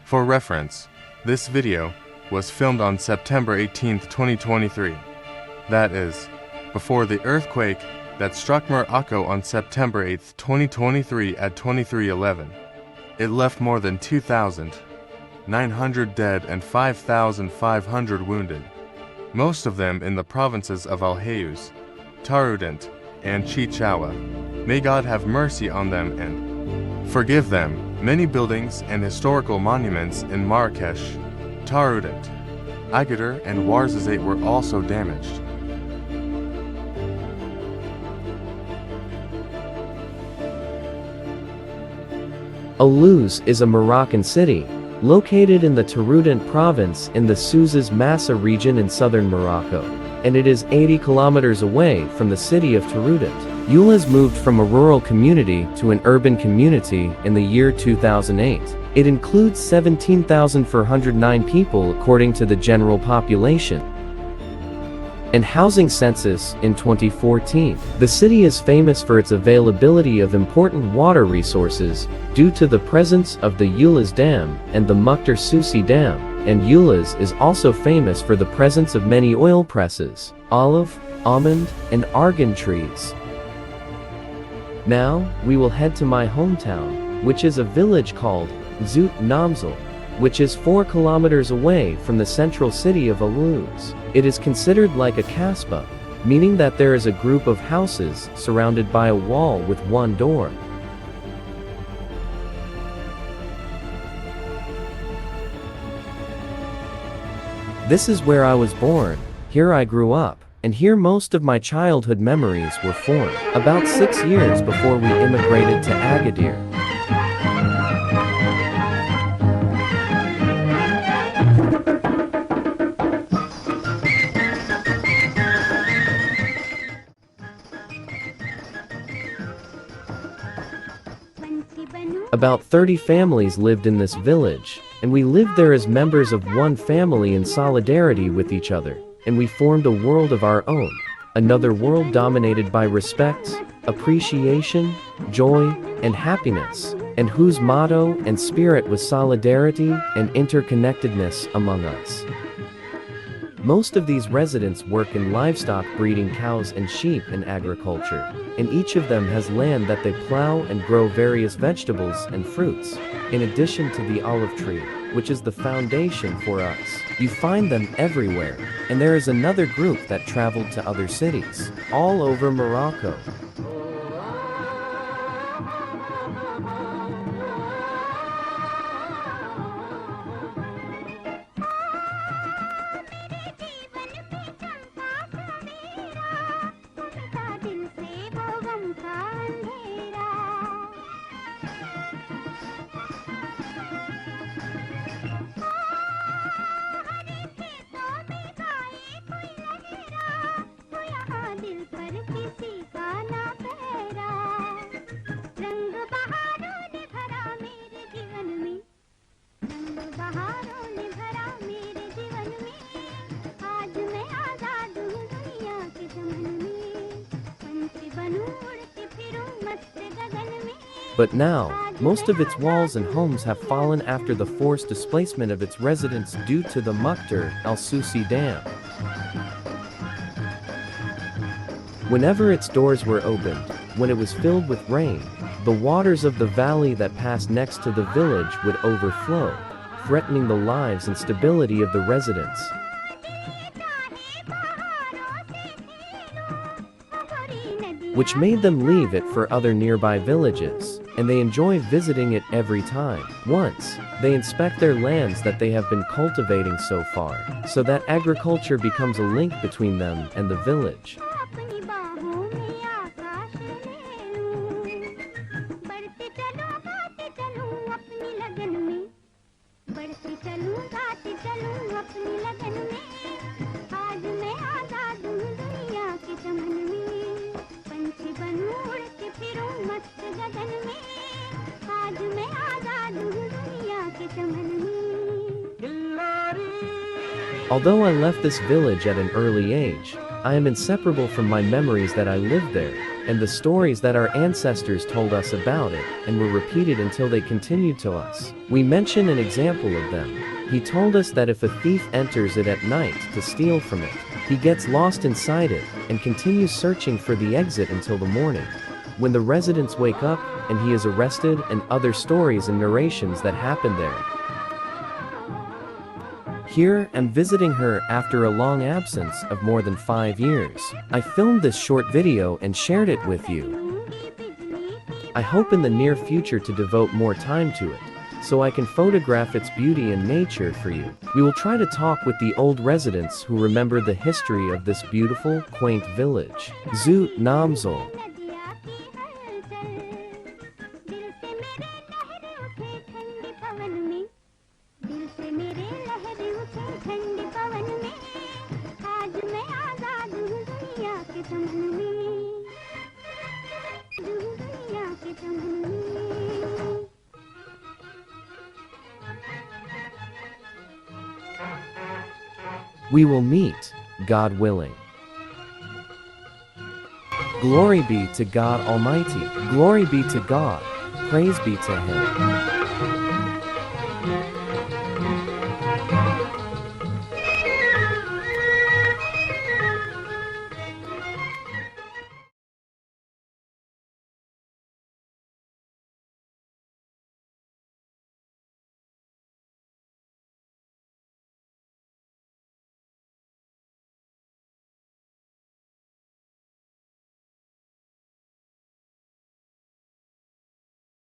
For reference, this video was filmed on September 18, 2023. That is, before the earthquake that struck Morocco on September 8, 2023 at 23:11. It left more than 2,900 dead and 5,500 wounded, most of them in the provinces of Alhaus, Tawrodant, and Wesheshaoua. May God have mercy on them and forgive them. Many buildings and historical monuments in Marrakesh, Tawrodant, Agadir, and Ouarzazate were also damaged. أولوز is a Moroccan city, located in the Tawrodant province in the Souses Massa region in southern Morocco, and it is 80 kilometers away from the city of Tawrodant. Yوليوز moved from a rural community to an urban community in the year 2008. It includes 17,409 people according to the general population and housing census in 2014. The city is famous for its availability of important water resources due to the presence of the Yوليوz Dam and the Mukhtar Sousi Dam, and Yوليوz is also famous for the presence of many oil presses, olive, almond, and argan trees. Now, we will head to my hometown, which is a village called Zout Namzal, which is 4 kilometers away from the central city of أولوز. It is considered like a kasbah, meaning that there is a group of houses surrounded by a wall with one door. This is where I was born, here I grew up, and here most of my childhood memories were formed. About 6 years before we immigrated to Agadir. About 30 families lived in this village, and we lived there as members of one family in solidarity with each other, and we formed a world of our own, another world dominated by respect, appreciation, joy, and happiness, and whose motto and spirit was solidarity and interconnectedness among us. Most of these residents work in livestock breeding, cows and sheep, and agriculture, and each of them has land that they plow and grow various vegetables and fruits, in addition to the olive tree, which is the foundation for us. You find them everywhere, and there is another group that traveled to other cities, all over Morocco. But now, most of its walls and homes have fallen after the forced displacement of its residents due to the Mukhtar Sousi Dam. Whenever its doors were opened, when it was filled with rain, the waters of the valley that passed next to the village would overflow, threatening the lives and stability of the residents. Which made them leave it for other nearby villages, and they enjoy visiting it every time. Once, they inspect their lands that they have been cultivating so far, so that agriculture becomes a link between them and the village. Although I left this village at an early age, I am inseparable from my memories that I lived there, and the stories that our ancestors told us about it, and were repeated until they continued to us. We mention an example of them. He told us that if a thief enters it at night to steal from it, he gets lost inside it, and continues searching for the exit until the morning, when the residents wake up, and he is arrested, and other stories and narrations that happen there. Here, I'm visiting her after a long absence of more than 5 years. I filmed this short video and shared it with you. I hope in the near future to devote more time to it, so I can photograph its beauty and nature for you. We will try to talk with the old residents who remember the history of this beautiful, quaint village. Zu Namzol. We will meet, God willing. Glory be to God Almighty. Glory be to God. Praise be to Him.